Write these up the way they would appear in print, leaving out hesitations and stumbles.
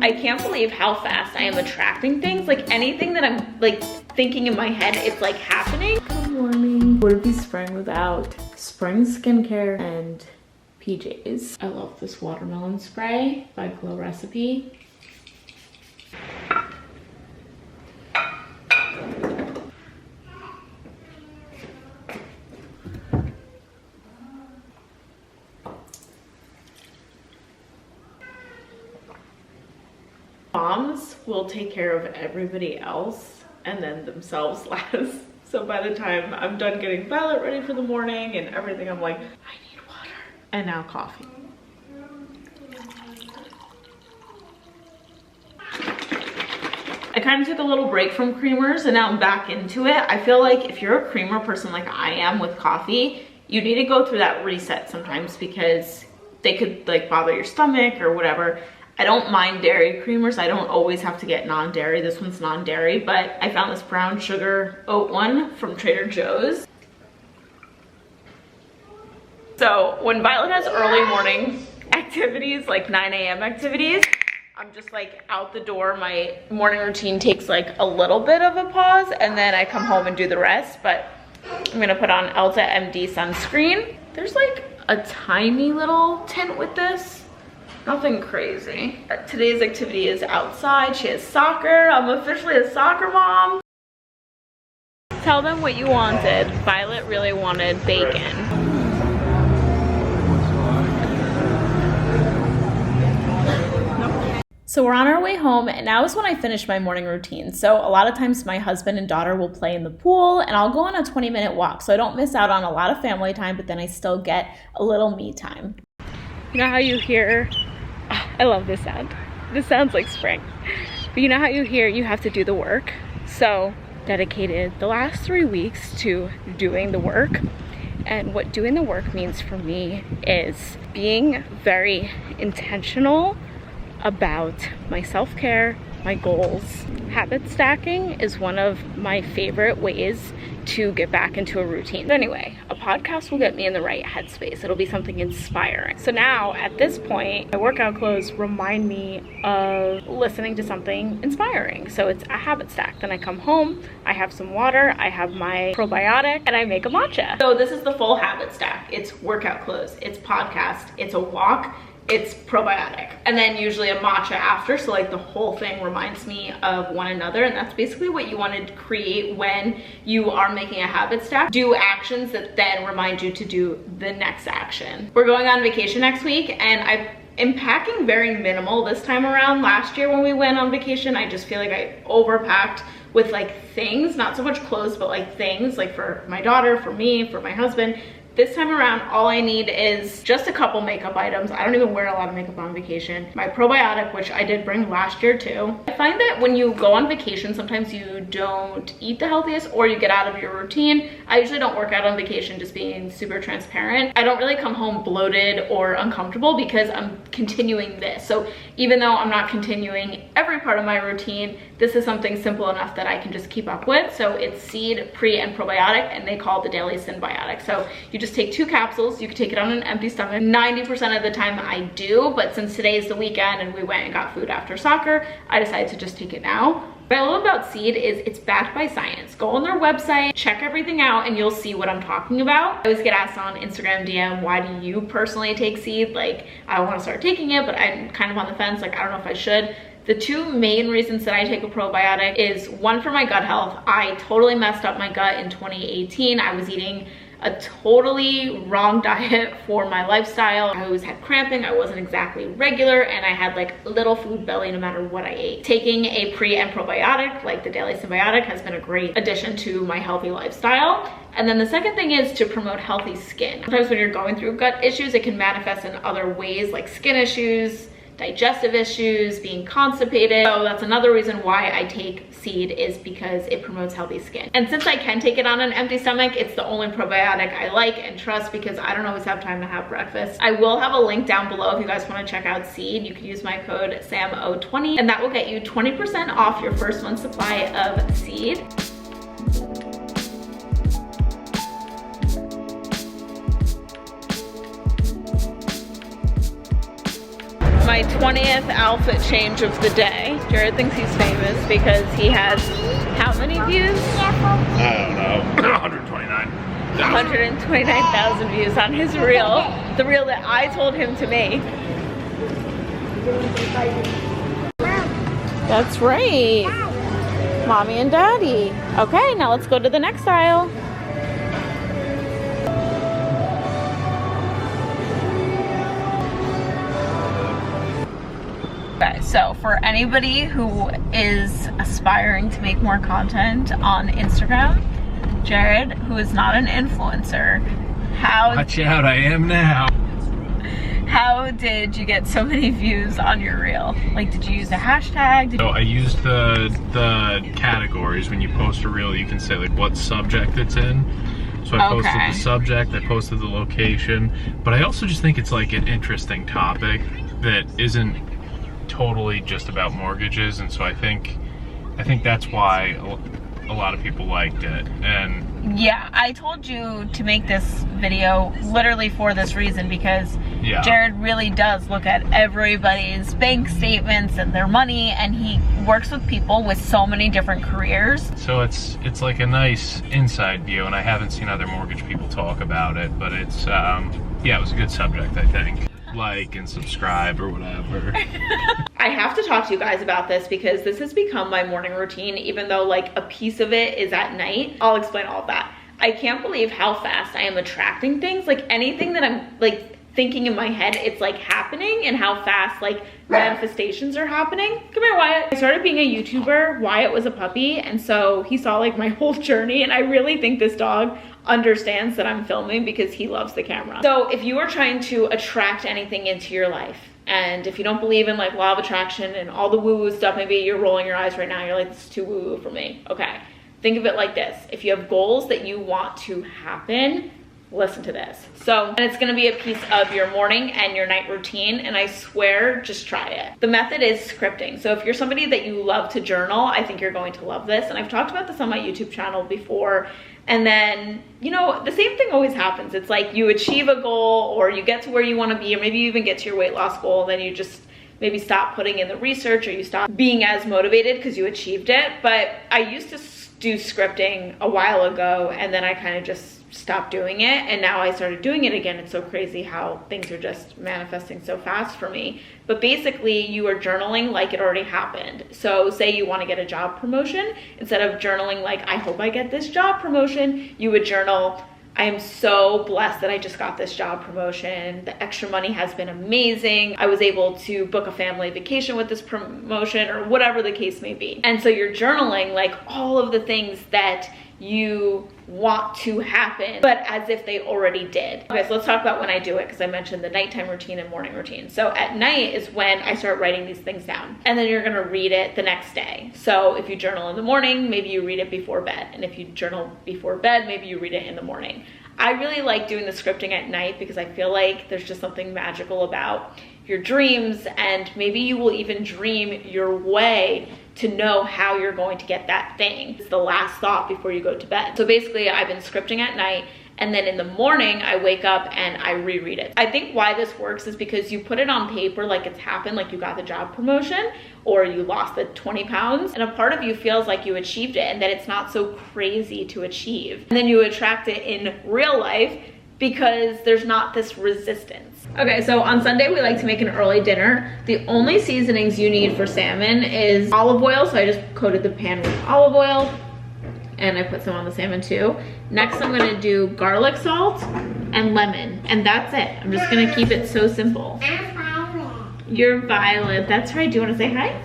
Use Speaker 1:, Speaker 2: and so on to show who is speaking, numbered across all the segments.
Speaker 1: I can't believe how fast I am attracting things. Like anything that I'm like thinking in my head, it's like happening.
Speaker 2: Good morning. Would be spring without spring skincare and PJs. I love this watermelon spray by Glow Recipe. Moms will take care of everybody else and then themselves last. So by the time I'm done getting Violet ready for the morning and everything, I'm like, I need water. And now coffee. I kind of took a little break from creamers and now I'm back into it. I feel like if you're a creamer person like I am with coffee, you need to go through that reset sometimes because they could like bother your stomach or whatever. I don't mind dairy creamers. I don't always have to get non-dairy. This one's non-dairy, but I found this brown sugar oat one from Trader Joe's. So when Violet has early morning activities, like 9 a.m. activities, I'm just like out the door. My morning routine takes like a little bit of a pause and then I come home and do the rest, but I'm gonna put on Elta MD sunscreen. There's like a tiny little tint with this. Nothing crazy. Today's activity is outside. She has soccer. I'm officially a soccer mom. Tell them what you wanted. Violet really wanted bacon. So we're on our way home and now is when I finish my morning routine. So a lot of times my husband and daughter will play in the pool and I'll go on a 20-minute walk. So I don't miss out on a lot of family time, but then I still get a little me time. You know how you hear, I love this sound. This sounds like spring. But you know how you hear you have to do the work? So dedicated the last 3 weeks to doing the work. And what doing the work means for me is being very intentional about my self-care, my goals. Habit stacking is one of my favorite ways to get back into a routine. But anyway, a podcast will get me in the right headspace. It'll be something inspiring. So now at this point, my workout clothes remind me of listening to something inspiring. So it's a habit stack. Then I come home, I have some water, I have my probiotic, and I make a matcha. So this is the full habit stack. It's workout clothes, it's podcast, it's a walk, it's probiotic, and then usually a matcha after. So like the whole thing reminds me of one another, and that's basically what you want to create when you are making a habit stack. Do actions that then remind you to do the next action. We're going on vacation next week and I am packing very minimal this time around. Last year when we went on vacation, I just feel like I overpacked with like things, not so much clothes, but like things like for my daughter, for me, for my husband. This time around, all I need is just a couple makeup items. I don't even wear a lot of makeup on vacation. My probiotic, which I did bring last year too. I find that when you go on vacation, sometimes you don't eat the healthiest or you get out of your routine. I usually don't work out on vacation, just being super transparent. I don't really come home bloated or uncomfortable because I'm continuing this. So even though I'm not continuing every part of my routine, this is something simple enough that I can just keep up with. So it's seed, pre, and probiotic, and they call it the Daily Synbiotic. So you just take 2 capsules. You can take it on an empty stomach. 90% of the time I do, but since today is the weekend and we went and got food after soccer, I decided to just take it now. What I love about Seed is it's backed by science. Go on their website, check everything out, and you'll see what I'm talking about. I always get asked on Instagram DM, why do you personally take Seed? Like, I want to start taking it, but I'm kind of on the fence. Like, I don't know if I should. The 2 main reasons that I take a probiotic is one, for my gut health. I totally messed up my gut in 2018. I was eating a totally wrong diet for my lifestyle. I always had cramping, I wasn't exactly regular, and I had like little food belly no matter what I ate. Taking a pre and probiotic like the Daily Synbiotic has been a great addition to my healthy lifestyle. And then the second thing is to promote healthy skin. Sometimes when you're going through gut issues, it can manifest in other ways like skin issues, digestive issues, being constipated. So that's another reason why I take Seed, is because it promotes healthy skin. And since I can take it on an empty stomach, it's the only probiotic I like and trust because I don't always have time to have breakfast. I will have a link down below if you guys want to check out Seed. You can use my code SAMO20 and that will get you 20% off your first month supply of Seed. My
Speaker 1: my 20th outfit change of the day. Jared thinks he's famous because he has how many views?
Speaker 3: I don't know. 129.
Speaker 1: 129,000 views on his reel. The reel that I told him to make. That's right. Mommy and Daddy. Okay, now let's go to the next aisle. Okay, so for anybody who is aspiring to make more content on Instagram, Jared, who is not an influencer,
Speaker 3: Watch out, I am now.
Speaker 1: how did you get so many views on your reel? Like, did you use a hashtag?
Speaker 3: So I used the categories. When you post a reel, you can say like what subject it's in. So I posted the subject, I posted the location, but I also just think it's like an interesting topic that isn't totally just about mortgages, and so I think that's why a lot of people liked it. And
Speaker 1: yeah, I told you to make this video literally for this reason, because Jared really does look at everybody's bank statements and their money, and he works with people with so many different careers.
Speaker 3: So it's like a nice inside view, and I haven't seen other mortgage people talk about it, but it's yeah, it was a good subject, I think. Like and subscribe or whatever.
Speaker 1: I have to talk to you guys about this because this has become my morning routine, even though like a piece of it is at night. I'll explain all of that. I can't believe how fast I am attracting things. Like anything that I'm like thinking in my head, it's like happening, and how fast like manifestations are happening. Come here, Wyatt. I started being a YouTuber. Wyatt was a puppy, and so he saw like my whole journey, and I really think this dog understands that I'm filming because he loves the camera. So if you are trying to attract anything into your life, and if you don't believe in like law of attraction and all the woo-woo stuff, maybe you're rolling your eyes right now, you're like, this is too woo-woo for me. Okay, think of it like this. If you have goals that you want to happen, listen to this. So, and it's gonna be a piece of your morning and your night routine, and I swear, just try it. The method is scripting. So if you're somebody that you love to journal, I think you're going to love this. And I've talked about this on my YouTube channel before. And then, you know, the same thing always happens. It's like you achieve a goal, or you get to where you wanna be, or maybe you even get to your weight loss goal, and then you just maybe stop putting in the research, or you stop being as motivated because you achieved it. But I used to do scripting a while ago, and then I kind of just stopped doing it, and now I started doing it again. It's so crazy how things are just manifesting so fast for me. But basically, you are journaling like it already happened. So say you want to get a job promotion, instead of journaling like, I hope I get this job promotion, you would journal, I am so blessed that I just got this job promotion. The extra money has been amazing. I was able to book a family vacation with this promotion, or whatever the case may be. And so you're journaling like all of the things that you want to happen, but as if they already did. Okay, so let's talk about when I do it, because I mentioned the nighttime routine and morning routine. So at night is when I start writing these things down, and then you're gonna read it the next day. So if you journal in the morning, maybe you read it before bed, and if you journal before bed, maybe you read it in the morning. I really like doing the scripting at night because I feel like there's just something magical about your dreams, and maybe you will even dream your way to know how you're going to get that thing. It's the last thought before you go to bed. So basically, I've been scripting at night, and then in the morning, I wake up and I reread it. I think why this works is because you put it on paper like it's happened, like you got the job promotion, or you lost the 20 pounds, and a part of you feels like you achieved it, and that it's not so crazy to achieve. And then you attract it in real life because there's not this resistance. Okay, so on Sunday, we like to make an early dinner. The only seasonings you need for salmon is olive oil, so I just coated the pan with olive oil, and I put some on the salmon too. Next, I'm gonna do garlic salt and lemon, and that's it. I'm just gonna keep it so simple.
Speaker 4: I'm Violet.
Speaker 1: You're Violet, that's right. Do you wanna say hi?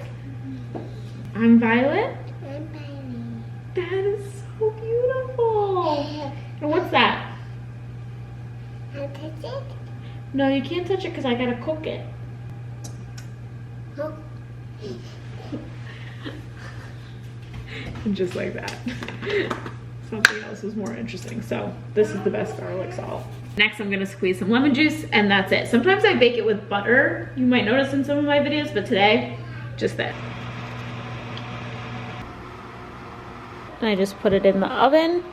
Speaker 1: I'm Violet?
Speaker 4: I'm Violet.
Speaker 1: That is so beautiful. And what's that?
Speaker 4: I'll touch it.
Speaker 1: No, you can't touch it because I gotta cook it.
Speaker 4: Oh.
Speaker 1: And just like that. Something else was more interesting. So this is the best garlic salt. Next, I'm gonna squeeze some lemon juice, and that's it. Sometimes I bake it with butter. You might notice in some of my videos, but today, just this. And I just put it in the oven,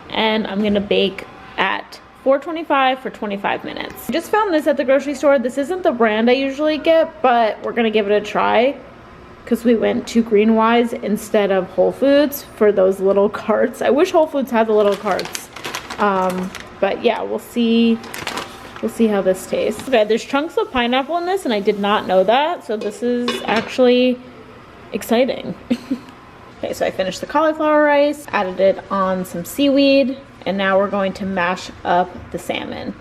Speaker 1: and I'm gonna bake at
Speaker 2: $4.25 for 25 minutes. I just found this at the grocery store. This isn't the brand I usually get, but we're gonna give it a try because we went to Greenwise instead of Whole Foods for those little carts. I wish Whole Foods had the little carts. But yeah, we'll see how this tastes. Okay, there's chunks of pineapple in this and I did not know that. So this is actually exciting. Okay, so I finished the cauliflower rice, added it on some seaweed, and now we're going to mash up the salmon.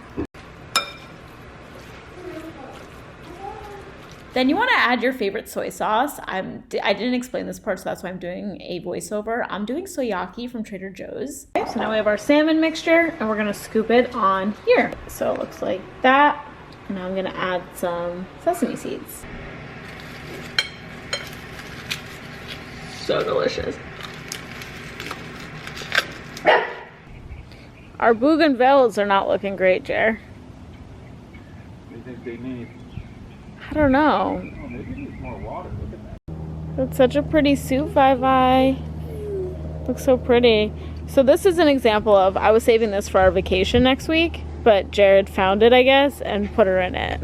Speaker 2: Then you want to add your favorite soy sauce. I didn't explain this part, so that's why I'm doing a voiceover. I'm doing soyaki from Trader Joe's. Okay, so now we have our salmon mixture, and we're gonna scoop it on here. So it looks like that. And now I'm gonna add some sesame seeds. So delicious. Our bougainvilleas are not looking great, Jer.
Speaker 3: What do you think they need?
Speaker 2: I don't know.
Speaker 3: Oh, maybe it needs more water. Look at that.
Speaker 2: That's such a pretty soup, Vi. Looks so pretty. So this is an example of, I was saving this for our vacation next week, but Jared found it, I guess, and put her in it.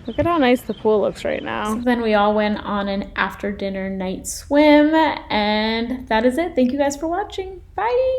Speaker 2: Look at how nice the pool looks right now. So then we all went on an after dinner night swim, and that is it. Thank you guys for watching. Bye.